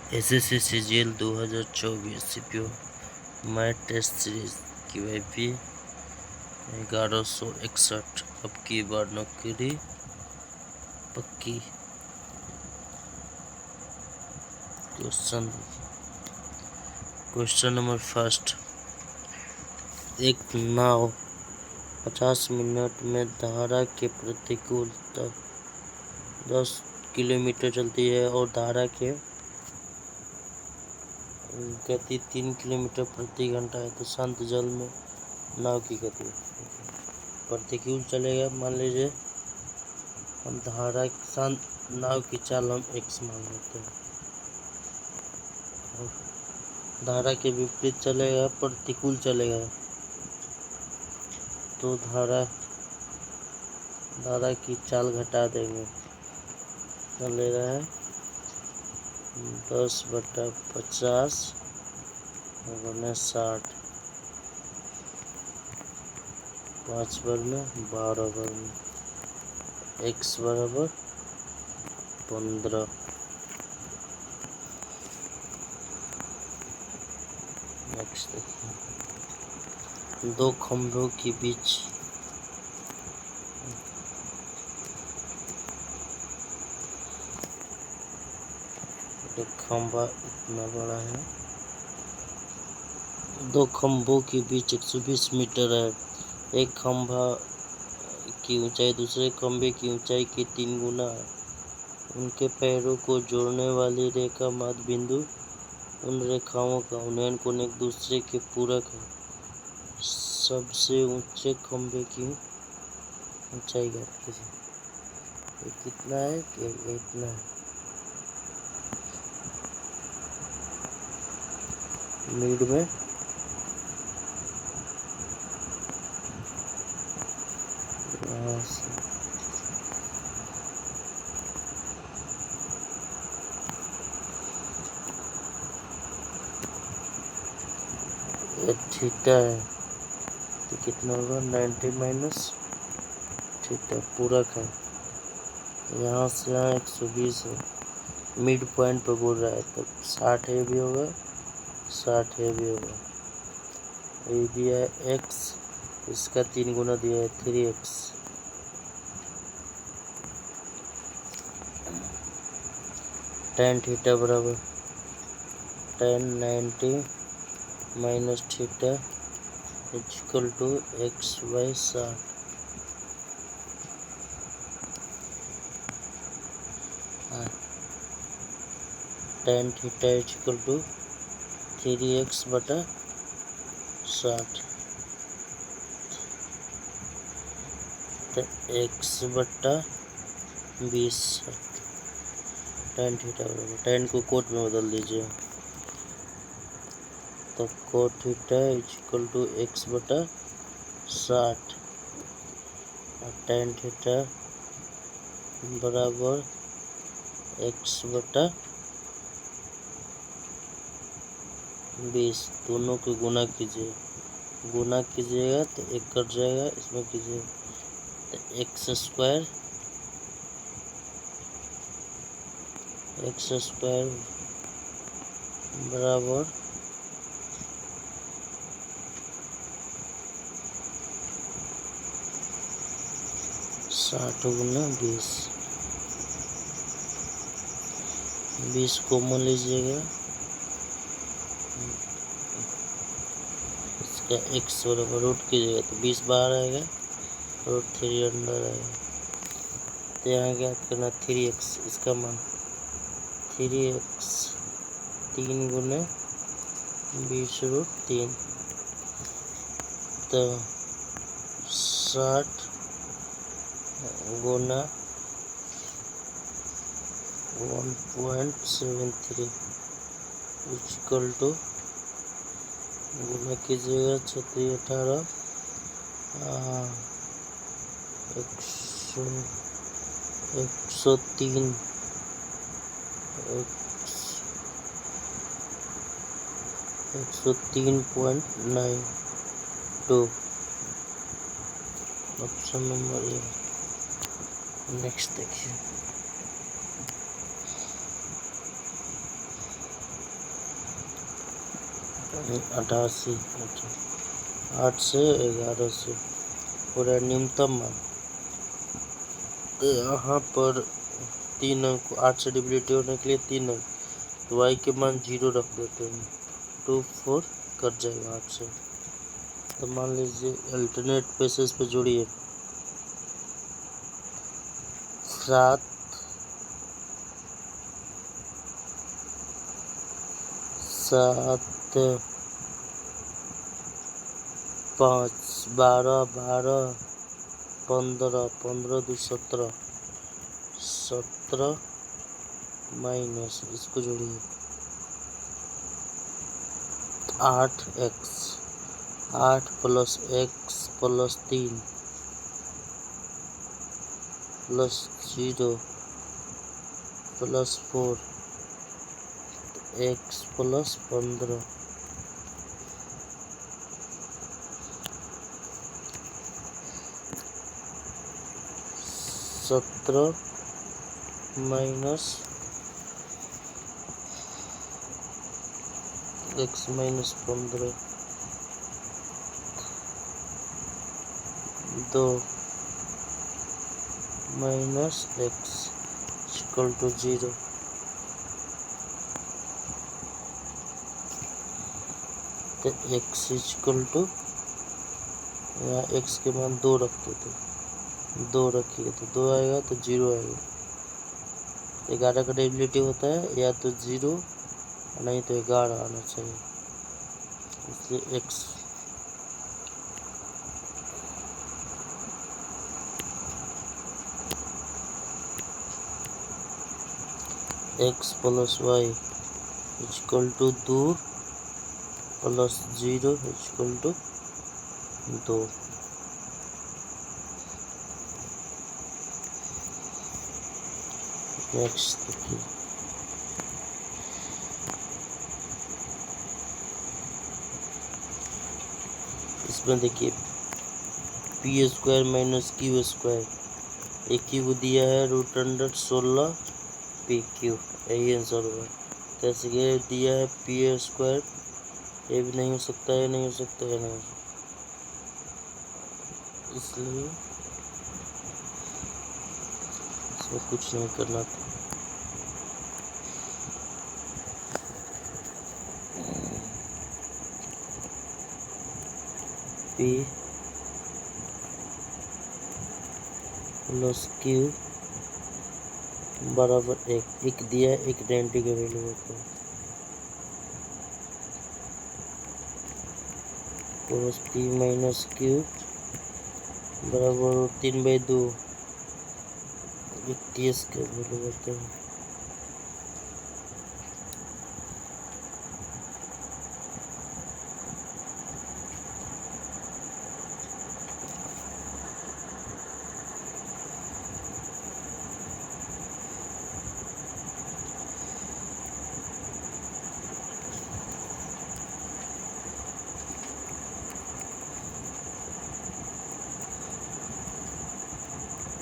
SSC CGL 2024 CPU math test series QIP 1161। अब की बार नौकरी पक्की। Question number first. एक नाव 50 मिनट में धारा के प्रतिकूल 10 किलोमीटर चलती है और धारा के गति 3 किलोमीटर प्रति घंटा है, तो शांत जल में नाव की गति प्रतिकूल चलेगा। मान लीजिए हम धारा शांत नाव की चाल हम x मान लेते हैं, और धारा के विपरीत चलेगा, प्रतिकूल चलेगा, तो धारा की चाल घटा देंगे। ले रहा है 10/50 गुना 60, 5 वर्ग में 12 वर्ग में x बराबर 15। नेक्स्ट देखिए, दो खंभों के बीच एक खंभा इतना बड़ा है, दो खंभों के बीच 120 मीटर है। एक खंभा की ऊंचाई दूसरे खंभे की ऊंचाई के 3 गुना है। उनके पैरों को जोड़ने वाली रेखा मध्य बिंदु उन रेखाओं का उन्नयन कोण एक दूसरे के पूरक है। सबसे ऊंचे खंभे की ऊंचाई ज्ञात कीजिए। ये कितना है कि इतना है। मिड में थीटा है, तो कितना होगा 90 माइनस थीटा पूरक है। यहाँ से यहाँ 120 है, मिड पॉइंट पर बोल रहा है, तो 60 है भी होगा, 60 है भी होगा। ये दिया है x, इसका 3 गुना दिया है 3x। tan थीटा बराबर tan 90 minus theta equal to x/60। tan theta equal to 3x/60, तो x/20। tan थीटा बराबर tan को कोट में बदल दीजिए, तो cot theta equal to x/60 और tan थीटा बराबर x/20। दोनों को गुना कीजिए, गुना कीजिएगा तो एक कट जाएगा, इसमें कीजिए तो x स्क्वायर बराबर 60 गुना 20। 20 कॉमन लीजिएगा, इसका x बराबर रूट कीजिएगा तो 20 बाहर आएगा, रूट 3 अंदर आएगा। तो यहाँ ज्ञात करना 3x, इसका मान 3x 3 गुना 20√3, तो 60 गुना 1.73 इक्वल टू, गुना कीजिएगा 36 18 103 103.92 ऑप्शन नंबर ए। नेक्स्ट देखिए, 88। अच्छा, 8 से 11 से पूरा न्यूनतम मान। तो यहाँ पर 3 अंक 8 से डिविडेट होने के लिए 3 अंक, तो y के मान 0 रख देते हैं। 2 4 कट जाएगा 8 से। तो मान लीजिए अल्टरनेट बेसिस पे जोड़िए 7 7 5 12 12 15 15 2 17 17 माइनस इसको जोड़िए 8x 8 plus x plus 3 plus 0 plus 4 x plus 15 17 minus x minus 15 2 minus x equal to 0। तो x इक्वल टू यहाँ x के मान 2 रखते थे, 2 रखिए तो 2 आएगा तो 0 आएगा। 11 का डेरिवेटिव होता है या तो 0 नहीं तो 11 आना चाहिए, इसलिए x x plus Y equal to 2 plus 0 equal to 2। Next देखिए इसमें देखिए P square minus Q square, एक क्यू दिया है √16 पी क्यू, यही आंसर होगा। कैसे ये दिया है पी स्क्वायर, ये भी नहीं हो सकता, ये नहीं हो सकता, ये नहीं हो सकता, इसलिए इसमें कुछ नहीं करना था। पी प्लस क्यू बराबर एक दिया है, एक डेंटी का वैल्यू होता है प्लस पी माइनस क्यू बराबर 3/2 21 का वैल्यू होता है।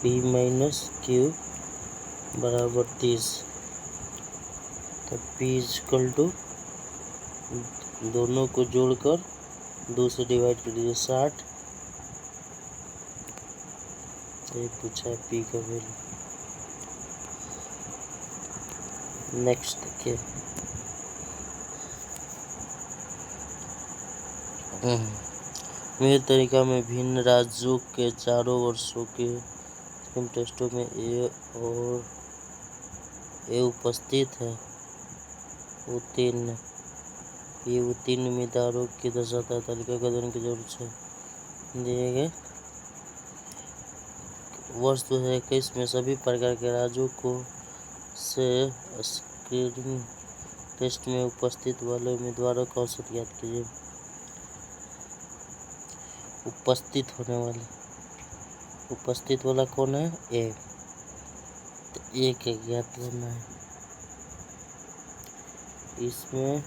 पी माइनस क्यू बराबर 30, तो पी इक्वल टू दोनों को जोड़कर 2 से डिवाइड कर दीजिए 60। ये पूछा है पी का वैल्यू। नेक्स्ट देखिए मेरे तरीका में भिन्न राज्यों के चारों वर्षों के टेस्टों में ए उपस्थित है उत्तीर्ण, ये उत्तीर्ण उम्मीदवारों की दर्शाता तालिका का देने की जरूरत है। दिए गए वर्ष 2021 में सभी प्रकार के राज्यों को से स्क्रीनिंग टेस्ट में उपस्थित वाले उम्मीदवारों का औसत ज्ञात कीजिए। उपस्थित होने वाले, उपस्थित वाला कौन है? ए, तो ए के ज्ञात करना है। इसमें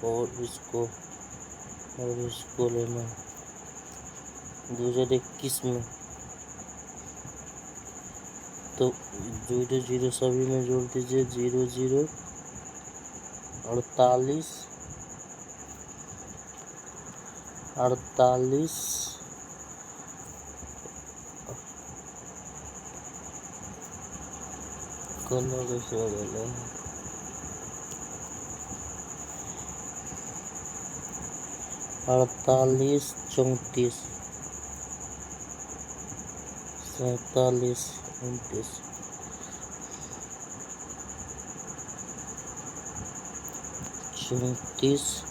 और इसको लेना है। 2021 में तो 0 0 सभी में जोड़ दीजिए, 0 0 48 48 कलर कैसे बदले 48 34 47 29 34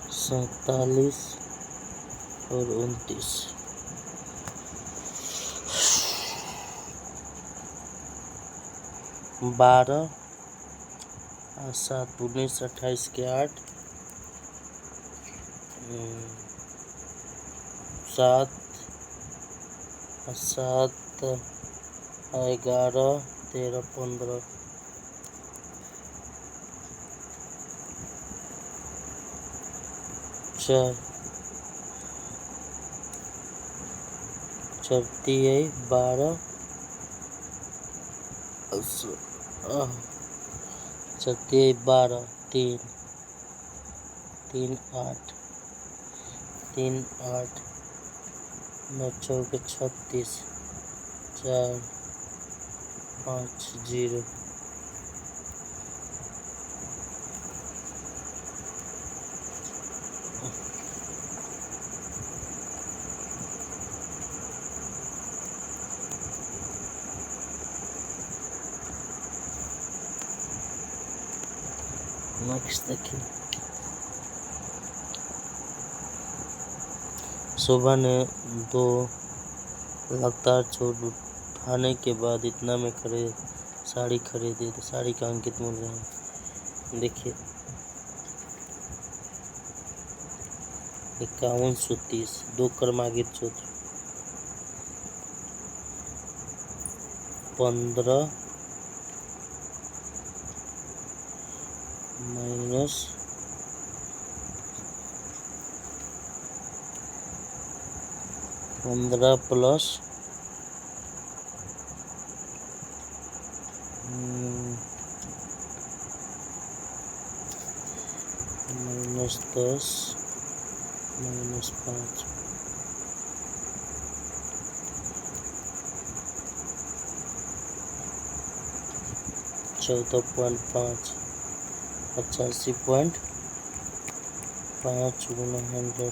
47 और 29 12 7 19 28 के 8 7 7 11 13 15 4 38 12 38 12 3 3 8 3 8 9 चौके 36 4 5 0 नेक्स्ट देखिए शोभा ने 2 लगातार चोट उठाने के बाद इतना में साड़ी खरीदी तो साड़ी का अंकित मूल्य है देखिए 5130 2 क्रमागत सूत्र 15 माइनस 15 प्लस -10 -5 14.5 85.5 गुना 100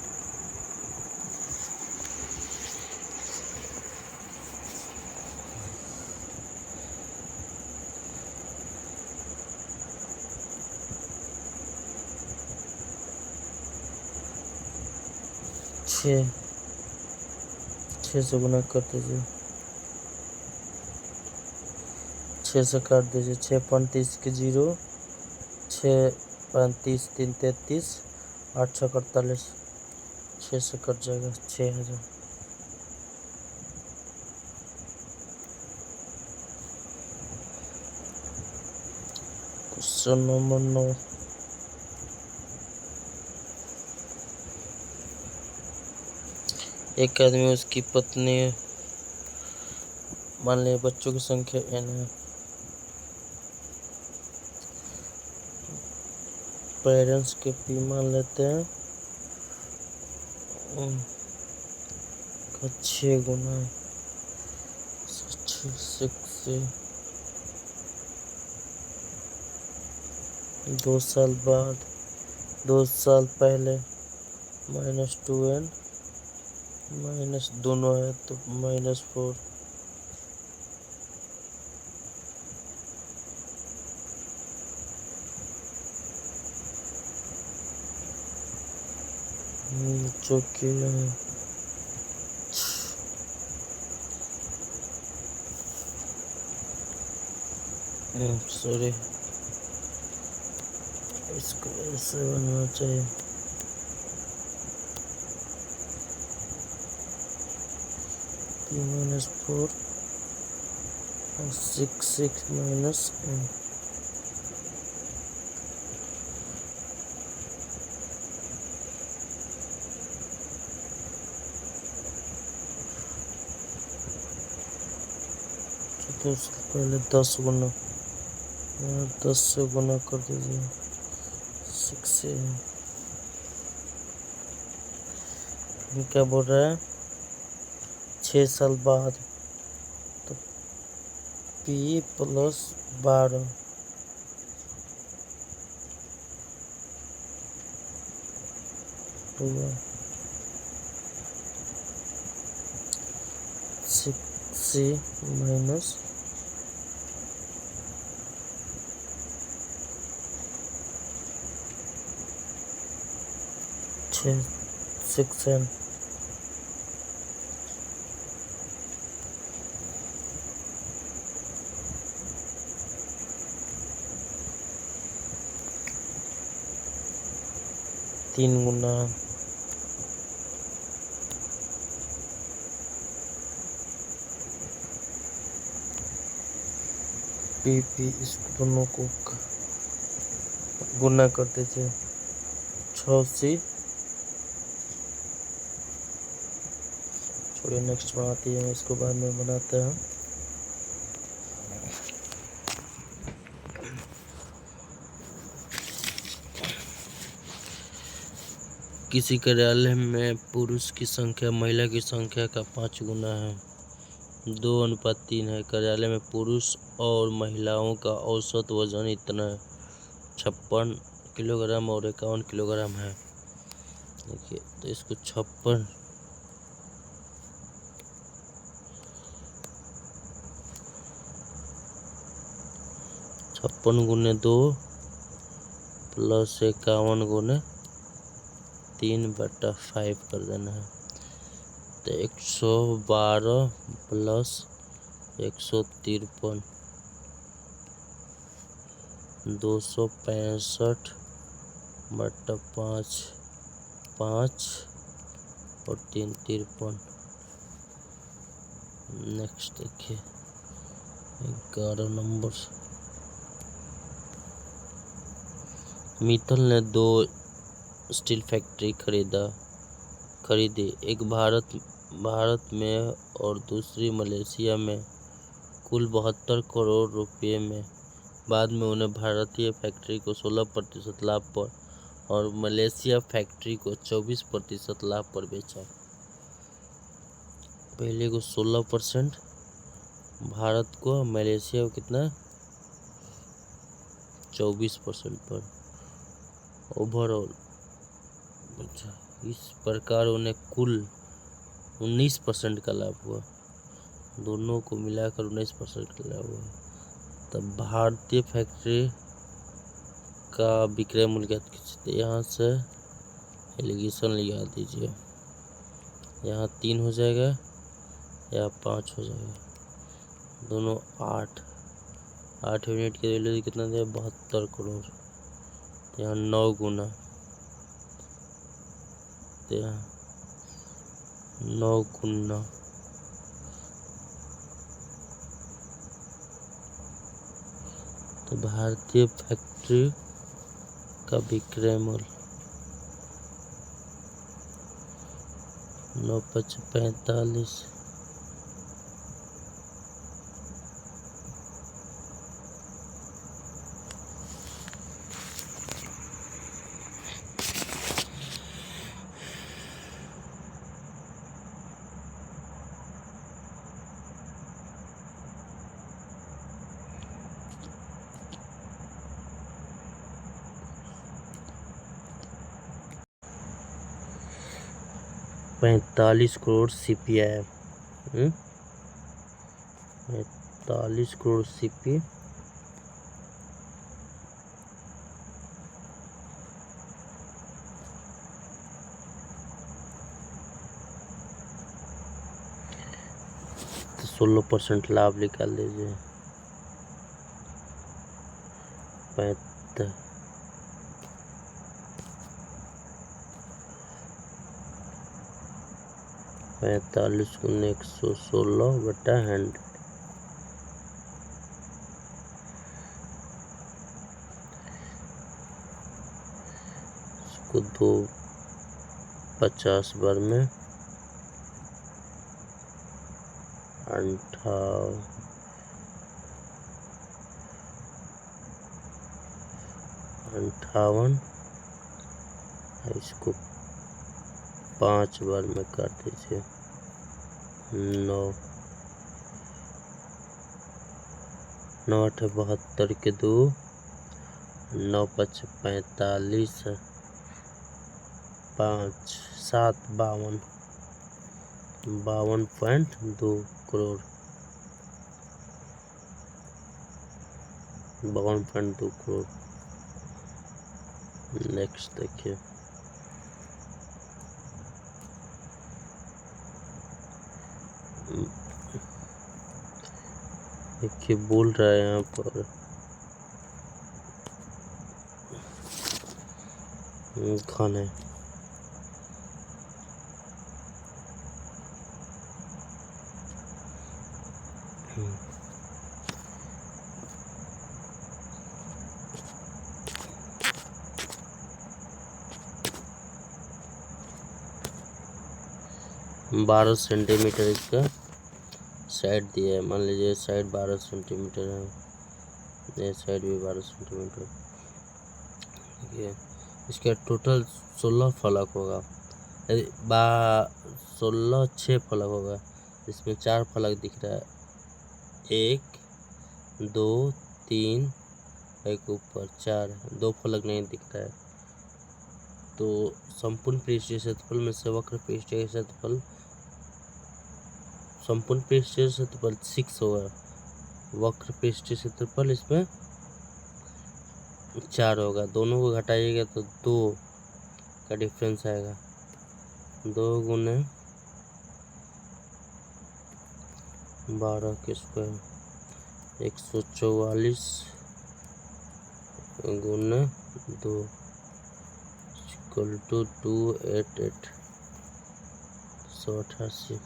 6 से गुना कर दीजिए 6 से काट दीजिए 6 35 के 0 6 35 3 33 8 6 48 6 से कट जाएगा 6000 क्वेश्चन नंबर 9 एक आदमी उसकी पत्नी मान लिया बच्चों की संख्या n है पेरेंट्स के p मान लेते हैं 6 गुना 6 से 2 साल बाद 2 साल पहले -2n माइनस दोनों है तो -4 जो कि सॉरी इसको ऐसे बनना चाहिए -4 6 minus n तो पहले 10 गुना 10 से गुना कर दीजिए 6 से। क्या बोल रहा है 6 साल बाद, तो P + 12 6C माइनस 6N। तीन गुना PP, इस दोनों को गुना कर दीजिए 6C। छोड़िए नेक्स्ट बनाती है, इसको बाद में बनाते हैं। किसी कार्यालय में पुरुष की संख्या महिला की संख्या का 5 गुना है, 2:3 है। कार्यालय में पुरुष और महिलाओं का औसत वजन इतना है, 56 किलोग्राम और 51 किलोग्राम है। देखिए तो इसको 56 गुने 2 + 51 गुने 3/5 कर देना है। तो 112 + 153 265/5 5 और 3 53। नेक्स्ट देखिए 11 नंबर। मित्तल ने 2 स्टील फैक्ट्री खरीदी, एक भारत में और दूसरी मलेशिया में, कुल 72 करोड़ रुपए में। बाद में उन्हें भारतीय फैक्ट्री को 16% लाभ पर और मलेशिया फैक्ट्री को 24% लाभ पर बेचा। पहले को 16% भारत को, मलेशिया को कितना 24% पर ओवरऑल। अच्छा, इस प्रकार उन्हें कुल 19% का लाभ हुआ, दोनों को मिलाकर 19% का लाभ हुआ। तब भारतीय फैक्ट्री का विक्रय मूल्य ज्ञात कीजिए। यहाँ से एलिगेशन लगा दीजिए, यहाँ 3 हो जाएगा या 5 हो जाएगा, दोनों 8 यूनिट की वैल्यू कितना दिया 72 करोड़। तो यहाँ 9 गुना, तो यहाँ 9 गुना तो भारतीय फैक्ट्री का विक्रय मूल्य 9×5=45। ₹45 करोड़ CP आया। 45 करोड़ CP तो 16% लाभ निकाल लीजिए। 45 गुने 116/100। इसको 250 बार में 58 58, इसको 5 बार में काट दीजिए। 9 9 8 72 के 2, 9 5 45, 5 7 52, 52.2 करोड़, 52.2 करोड़। नेक्स्ट देखिए, देखिए बोल रहा है यहाँ पर खाने 12 सेंटीमीटर इसका साइड दिया है। मान लीजिए साइड 12 सेंटीमीटर है, ये साइड भी 12 सेंटीमीटर। ये इसका टोटल 16 फलक होगा, 16 6 फलक होगा। इसमें 4 फलक दिख रहा है, 1 2 3, एक ऊपर 4, 2 फलक नहीं दिख रहा है। तो संपूर्ण पृष्ठीय क्षेत्रफल में से वक्र पृष्ठीय क्षेत्रफल, संपूर्ण पृष्ठीय क्षेत्रफल 6 होगा, वक्र पृष्ठीय क्षेत्रफल इसमें 4 होगा। दोनों को घटाइएगा तो 2 का डिफरेंस आएगा। 2 गुने 12 के स्क्वायर, 144 गुने 2 इक्वल टू 288, 188।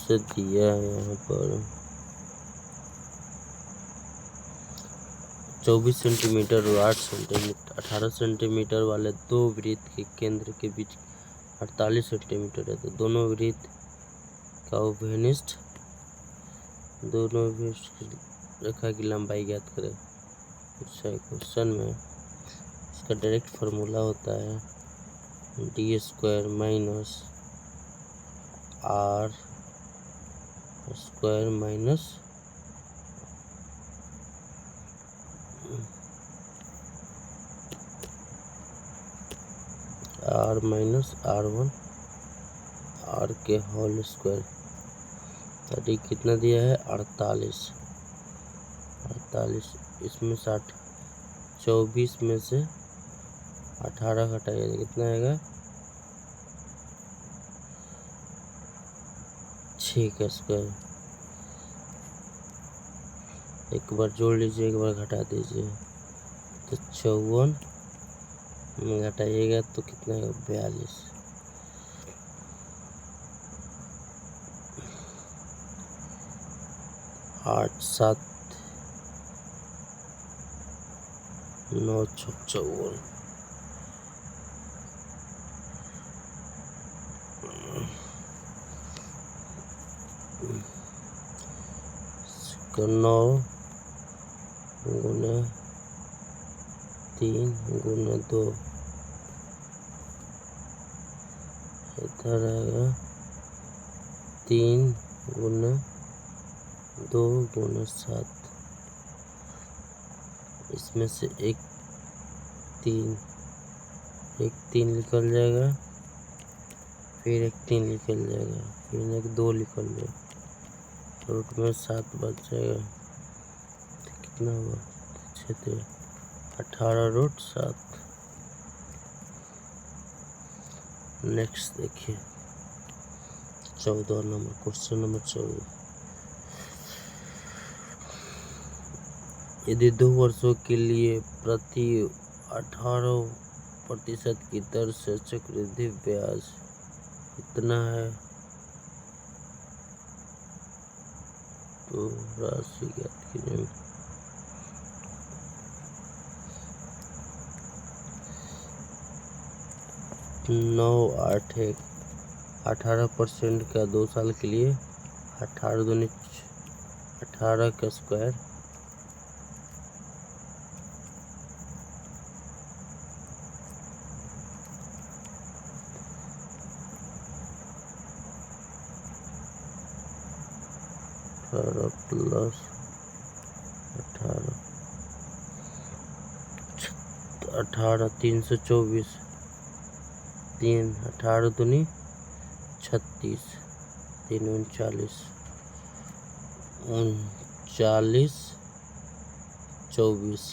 से दिया है यहाँ पर 24 सेंटीमीटर और 8 सेंटीमीटर, 18 सेंटीमीटर वाले दो वृत्त के केंद्र के बीच 48 सेंटीमीटर है। तो दोनों वृत्त का उभयनिष्ठ, दोनों रेखा की लंबाई ज्ञात करें। अच्छा, क्वेश्चन में इसका डायरेक्ट फार्मूला होता है d² minus r² minus r minus r1 r के होल स्क्वायर। तो कितना दिया है 48, इसमें 60, 24 में से 18 घटाइए कितना आएगा 6 का स्क्वायर। एक बार जोड़ लीजिए, एक बार घटा दीजिए, तो 54 में घटाइएगा तो कितना है 42। 8 7 9 54। इसका 9 गुना 3 गुना 2 इधर आएगा 3 गुना 2 गुना 7। इसमें से एक 3 निकल जाएगा, फिर एक 3 निकल जाएगा, फिर एक 2 निकल जाएगा, रूट में 7 बच जाएगा। तो कितना हुआ 6 18 रूट 7। नेक्स्ट देखिए 14 नंबर, क्वेश्चन नंबर 14। यदि 2 वर्षों के लिए प्रति 18% की दर से चक्रवृद्धि ब्याज कितना है, तो राशि ज्ञात कीजिए। 981 18% का 2 साल के लिए 18 दूनी 18 का स्क्वायर 18 प्लस 18 18 324 3 18 दूनी 36 3 39 39 24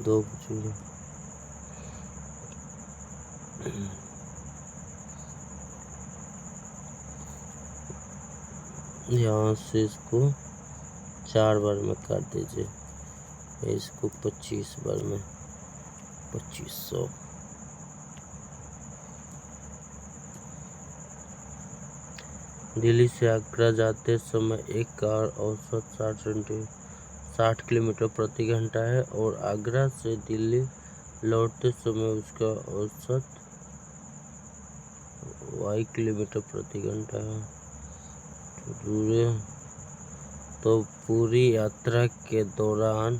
2 यहाँ से इसको 4 बार में काट दीजिए, इसको 25 बार में 2500। दिल्ली से आगरा जाते समय एक कार औसत 60 किलोमीटर प्रति घंटा है और आगरा से दिल्ली लौटते समय उसका औसत y किलोमीटर प्रति घंटा है। तो पूरी यात्रा के दौरान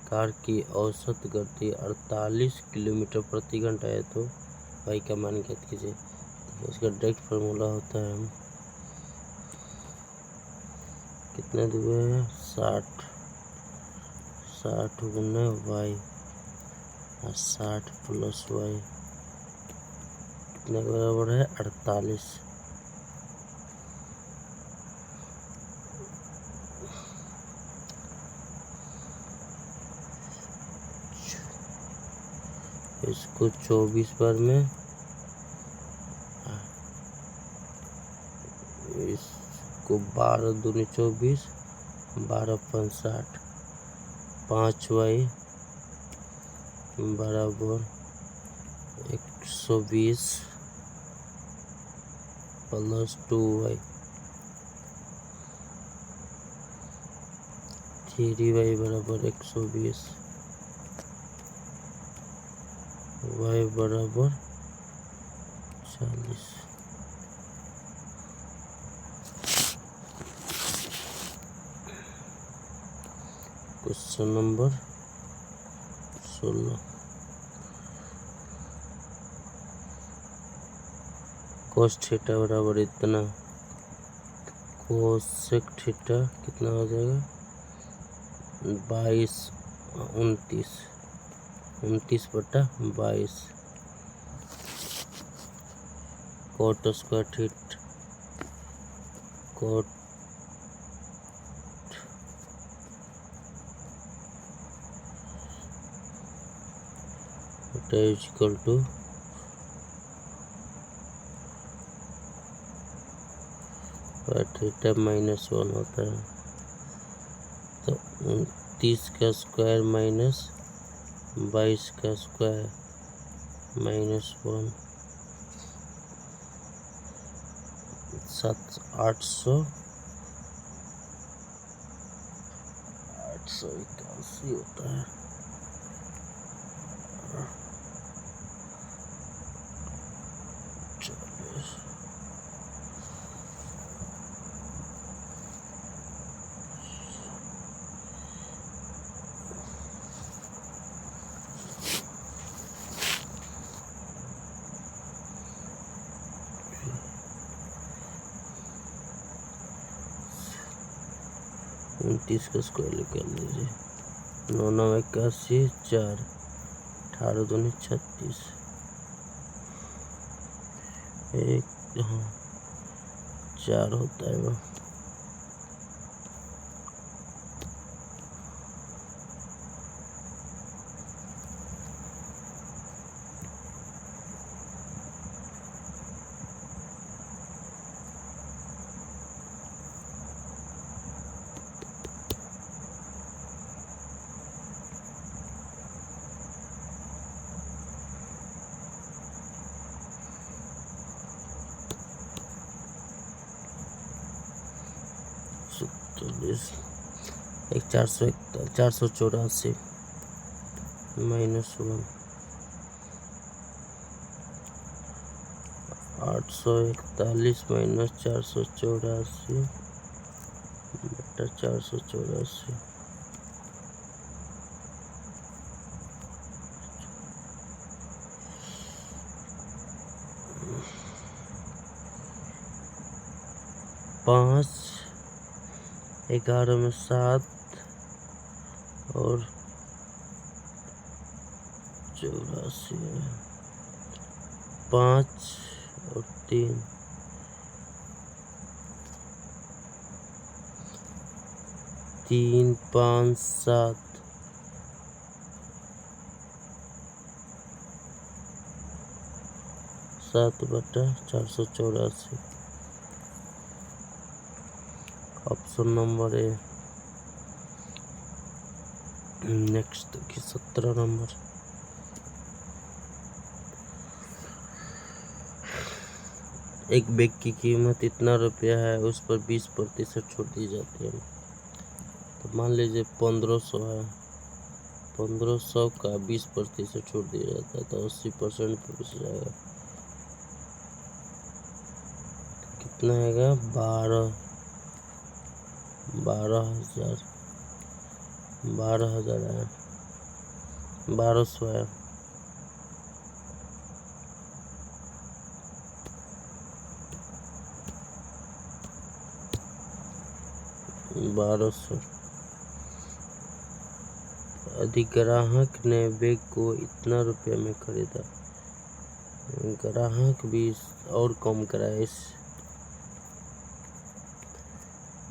कार की औसत गति 48 किलोमीटर प्रति घंटा है, तो y का मान ज्ञात कीजिए। इसका डायरेक्ट फार्मूला होता है कितना दिया है 60 गुना y और 60 प्लस y कितने के बराबर है 48। इसको 24 बार में इसको 12 दूनी 24 12 5 60 5y बराबर 120 प्लस 2y 3y बराबर 120 y बराबर 40। क्वेश्चन नंबर 16 cos थीटा बराबर इतना, कोसेक थीटा कितना हो जाएगा 29/22 cot square theta cot is equal to theta -1 होता है। तो 29 का स्क्वायर माइनस 22 का स्क्वायर -1 881 होता है। उनतीस का स्क्वायर निकाल लीजिए 9 9 81 4 18 दूनी 36 एक 4 होता है वो। 40 एक 484 -1 841 - 484 बटा 484 5 11 में 7 और 84 5 और 3 3 5 7 7 बटा 484 ऑप्शन नंबर ए। नेक्स्ट देखिए 17 नंबर। एक बैग की कीमत इतना रुपया है, उस पर 20% छूट दी जाती है। तो मान लीजिए 1500 है, 1500 का 20% छूट दिया जाता है तो 80% बच जाएगा। कितना आएगा? 12,000 है, 1200 है। अधिग्राहक ने बैग को इतना रुपये में खरीदा। ग्राहक भी और कम कराया,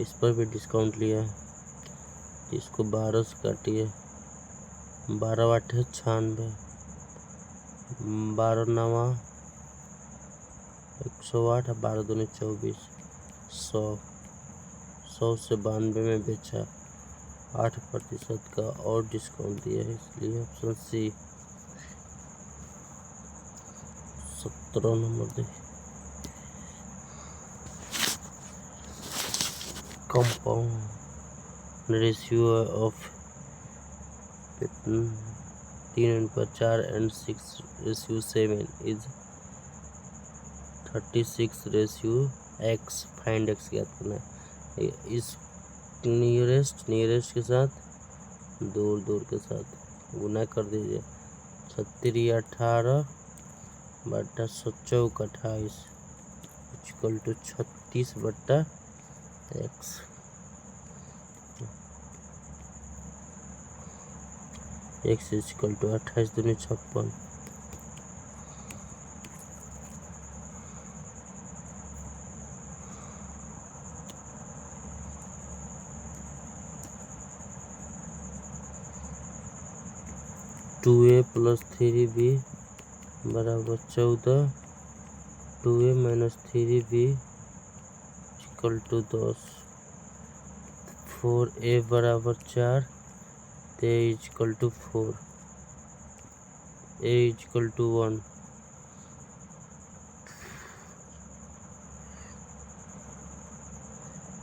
इस पर भी डिस्काउंट लिया, इसको 12 से काटिए, 12 8 96, 12 9 108, 12 2 24, 100 से 92 में बेचा, 8% का और डिस्काउंट दिया है, इसलिए ऑप्शन सी। 17 नंबर देखिए। Compound ratio of 3/4 and 6/7 is 36/x। Find x ज्ञात करना है। इस नियरेस्ट के साथ दूर के साथ गुना कर दीजिए। 36 18 बटा 104 28 इक्वल टू 36 बटा x। x इक्वल टू 28 दूनी 56। टू ए प्लस 3b बराबर 14, 2a minus 3b equal to 10, 4a बराबर 4, a equal to 4, a equal to 1।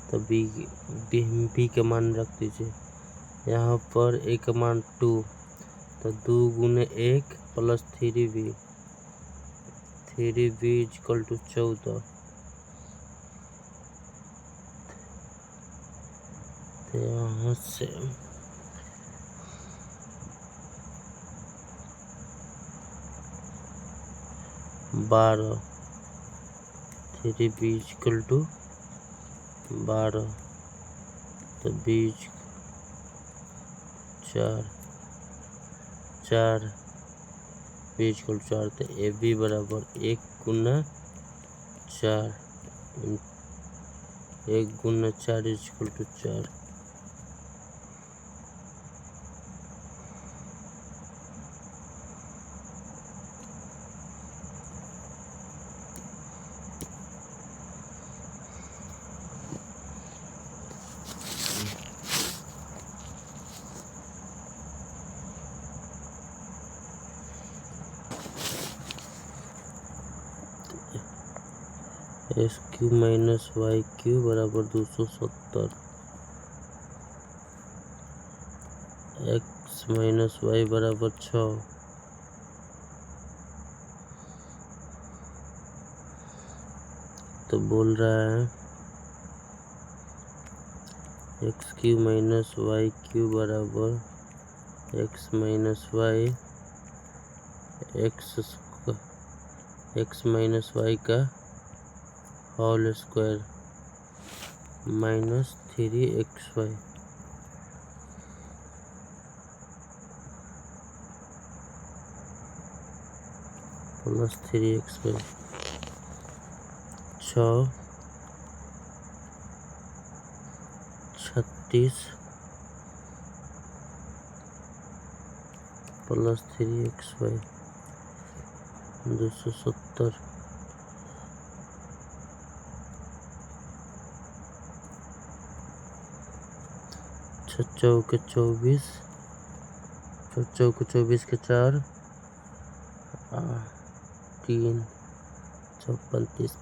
तो b का मान रख दीजिए। यहाँ पर a का मान 2, तो 2 गुने 1 प्लस 3b इक्वल टू 14। तो यहाँ से 12, 3b इक्वल टू 12, तो 20 4 b इक्वल 4, तो ए बी बराबर 1 गुना 4, 1 गुना 4 equal to 4। SQ minus YQ बराबर 270। एक्स माइनस वाई बराबर 6। तो बोल रहा है x cube minus y cube बराबर x minus y x minus y का whole square minus 3xy plus 3xy 6 36 plus 3xy 270 चौके 24 चौके 24 के 4 3 35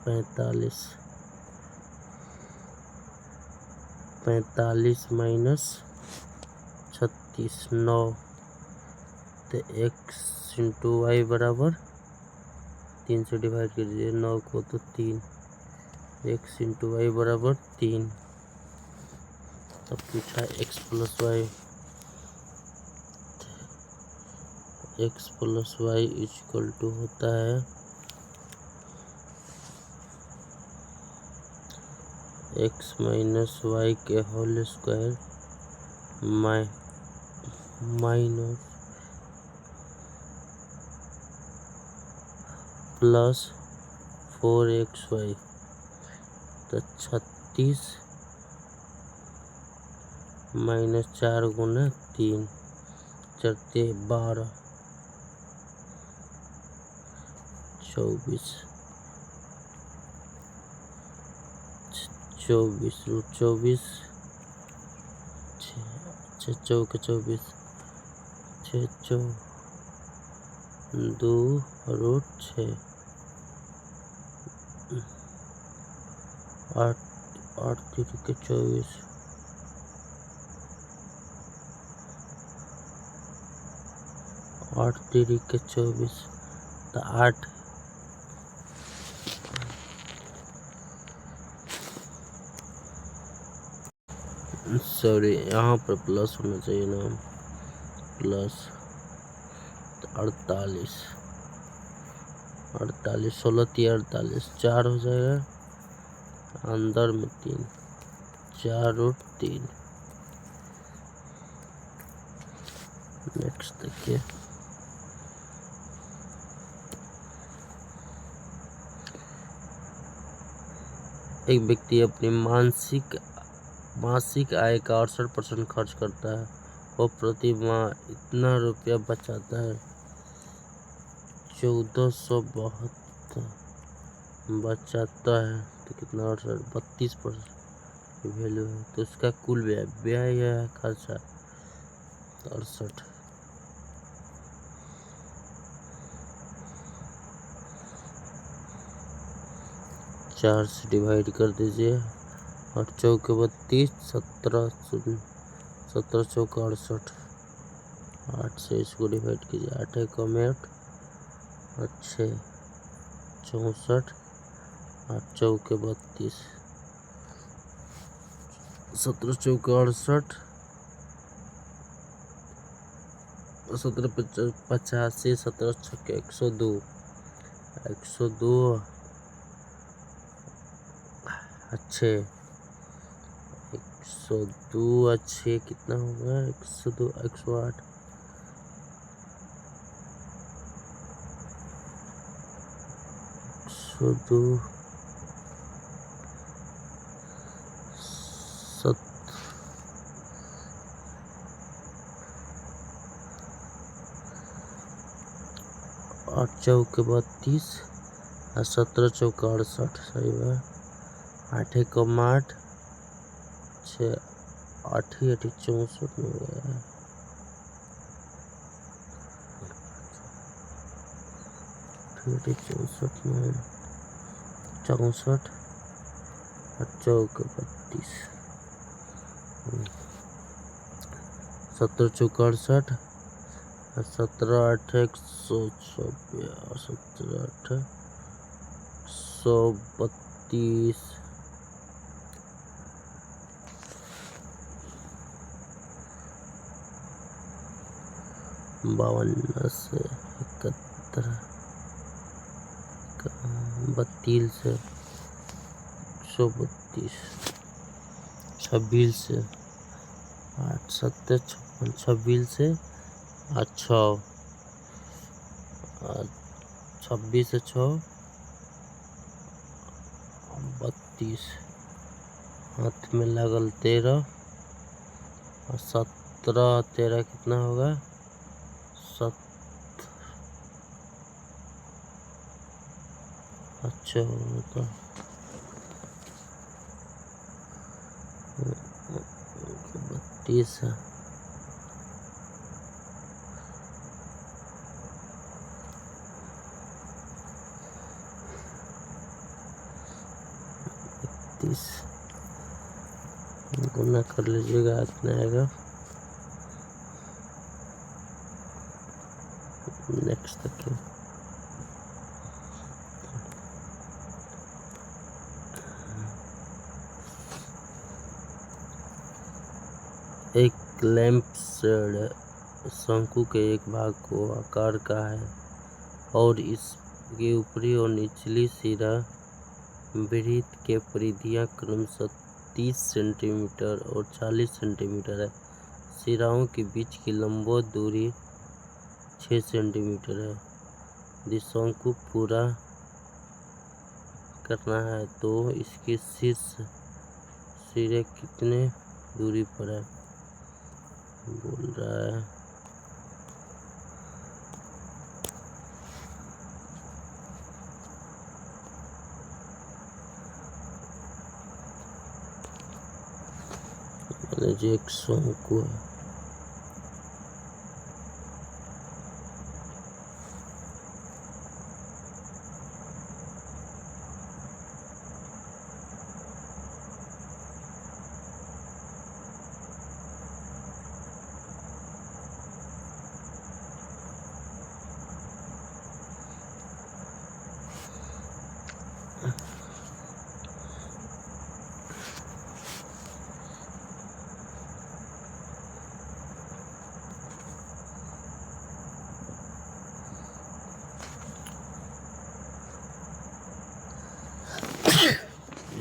45 माइनस 36 9। तो एक्स इंटू वाई बराबर 3 से डिवाइड कर दीजिए 9 को, तो 3 एक्स इंटू वाई बराबर 3। तब पूछा X plus Y equal to होता है एक्स माइनस वाई के whole square minus plus 4xy। तो 36 माइनस 4 गुना 3 चरते 12 24 रूट 24 चौके 24 2 रूट 6 8 3 के 24 8 3 के 24। तो 8 सॉरी यहाँ पर प्लस होना चाहिए ना, प्लस 48 16 48 4 हो जाएगा, अंदर में 3 4 रूट 3। नेक्स्ट देखिए एक व्यक्ति अपनी मासिक आय का 68% खर्च करता है। वो प्रति माह इतना रुपया बचाता है 1472 बचाता है। तो कितना 32% की वैल्यू है। तो उसका कुल व्यय है खर्चा 68। 4 से डिवाइड कर दीजिए 8 चौके 32 17 चौके 68 8 से इसको डिवाइड कीजिए 8 1 8 6 64 8 चौके 32 17 चौके 68 17 85 17 छक्के 102 अच्छे 102 अच्छे कितना होगा 102 108 102 8 चौके 32 और 17 चौके 68 सही है। 8 1 8 6 8 ही 8 64 में हो गया है। 64 में 64 और चौके 32 17 चौक 68, 17 8 126, 17 8 132, 52 से 71, 32 से 132, 26 से 8 7 56, 26 से 8 6, 26 से 6 32, हाथ में लगल 13 और 17 13 कितना होगा 7, अच्छा होगा 32 है। गुना कर लीजिएगा, इतना आएगा। नेक्स्ट तक एक लैंप शेड शंकु के एक भाग को आकार का है और इसके ऊपरी और निचली सिरा वृत्त के परिधियां क्रमशः 30 सेंटीमीटर और 40 सेंटीमीटर है। सिराओं के बीच की लंबवत दूरी 6 सेंटीमीटर है। यदि शंकु पूरा करना है तो इसके शीर्ष सिरे कितने दूरी पर है बोल रहा है। एक शंकु है,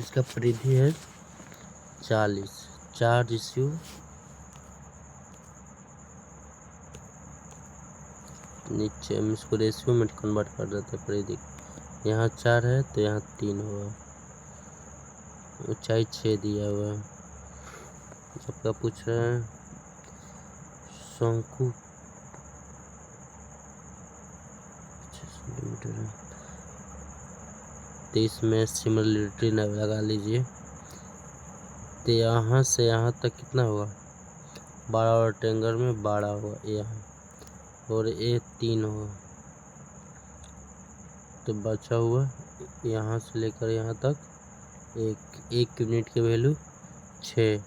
इसका परिधि है 40, 4 रेशियो नीचे हम इसको रेशियो में कन्वर्ट कर देते हैं। परिधि यहाँ 4 है तो यहाँ 3 होगा। ऊंचाई 6 दिया हुआ है। सबका पूछ रहा है शंकु 6 सेंटीमीटर है तो इसमें सिमिलरिटी लगा लीजिए। तो यहाँ से यहाँ तक कितना होगा 12 और टेंगर में 12 होगा यहाँ, और ये 3 होगा। तो बचा हुआ यहाँ से लेकर यहाँ तक एक यूनिट की वैल्यू 6,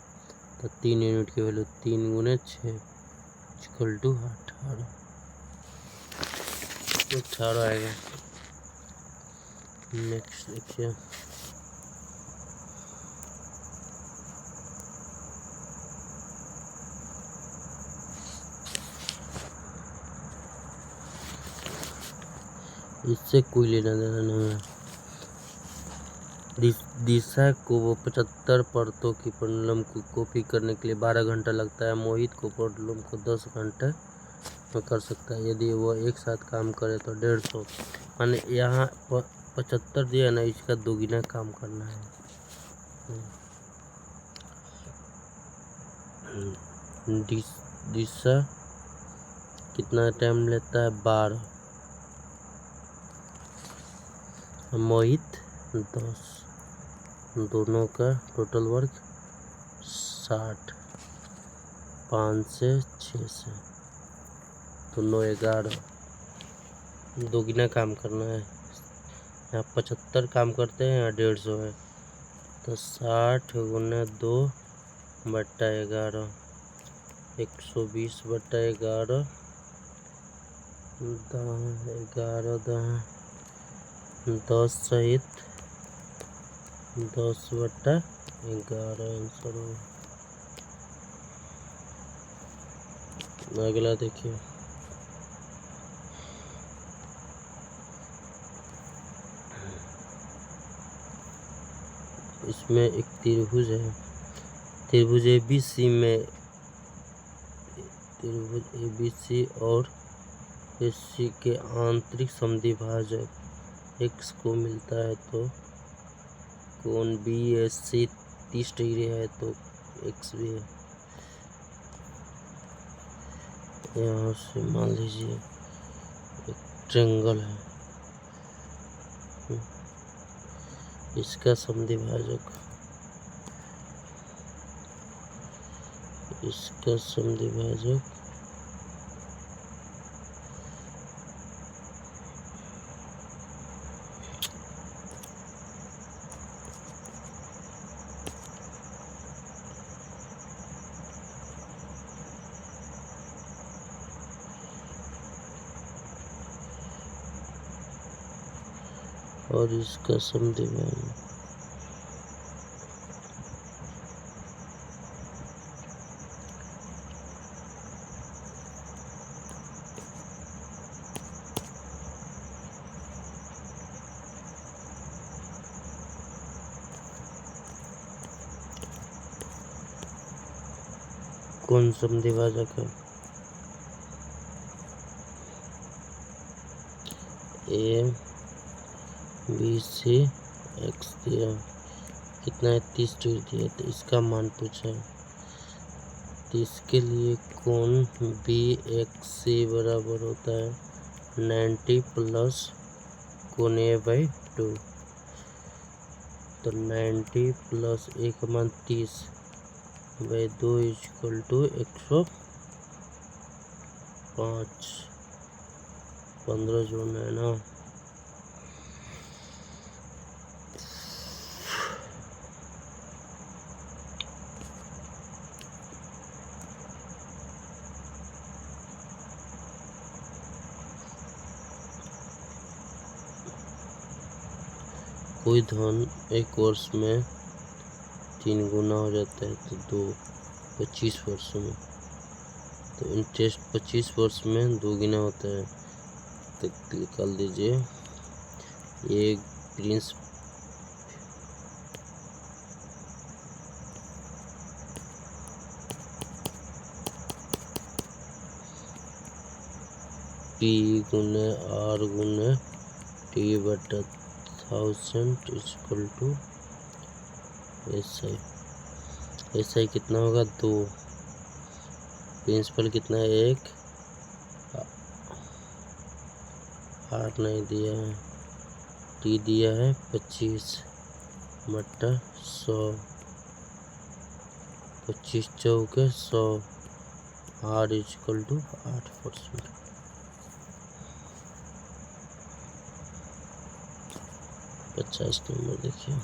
तो 3 यूनिट की वैल्यू 3 गुने 6 इक्वल टू 18 आएगा। नेक्स्ट देखिए इससे कोई लेना देना नहीं है। दिशा को 75 परतों की पेंडुलम को कॉपी करने के लिए 12 घंटा लगता है। मोहित को पेंडुलम को 10 घंटे में कर सकता है। यदि वह एक साथ काम करे तो 150, माने यहाँ 75 दिया ना, इसका दोगुना काम करना है। दिशा कितना टाइम लेता है 12, मोहित 10, दोनों का टोटल वर्क 60, 5 से 6 से तो 9 11, दोगुना काम करना है। यहाँ 75 काम करते हैं, यहाँ 150 है तो 60 गुना 2 बट्टा 11 120/11 10 सहित 10/11 आंसर हो। अगला देखिए, इसमें एक त्रिभुज है। त्रिभुज ABC में त्रिभुज ABC और AC के आंतरिक समद्विभाजक x को मिलता है तो कोण BAC 30 डिग्री है तो x भी है। यहाँ से मान लीजिए एक ट्रायंगल है, इसका समद्विभाजक और इसका समद्विभाजक कौन समद्विभाजक है? ABC x दिया कितना है 30 डिग्री दिया, तो इसका मान पूछा है। तो इसके लिए कोण BXC बराबर होता है 90 प्लस कोण A/2। तो 90 प्लस A का मान 30/2 = 105। 15 जोड़ना है ना। कोई धन एक वर्ष में 3 गुना हो जाता है तो 25 वर्षों में, तो इंटरेस्ट 25 वर्ष में 2 गुना होता है। तो निकाल दीजिए ये प्रिंस P गुने R गुने T/1000 = SI कितना होगा 2। प्रिंसिपल कितना है 1, R नहीं दिया है, T दिया है 25/100, 25 चौके 100, R = 8%। पचास नंबर देखिए,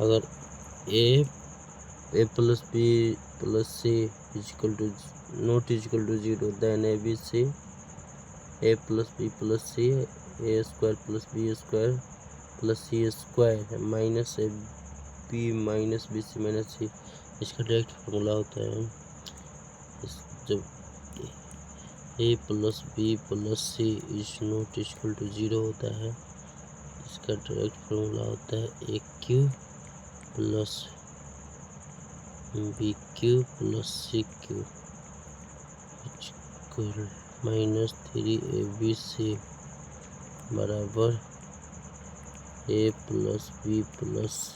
अगर A plus B plus C not equal to 0, then ABC A plus B plus C A square plus B square plus C square minus AB minus BC minus C, इसका direct formula होता है। जब A plus B plus C is not equal to 0 होता है, इसका direct formula होता है AQ plus BQ plus CQ minus 3ABC बराबर A plus B plus C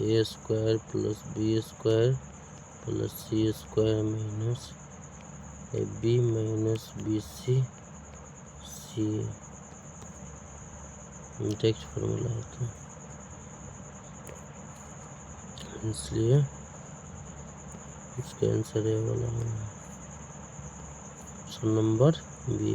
A square plus B square plus C square minus AB minus BC C direct formula होता है, इसलिए इसका आंसर ये वाला है, ऑप्शन नंबर बी।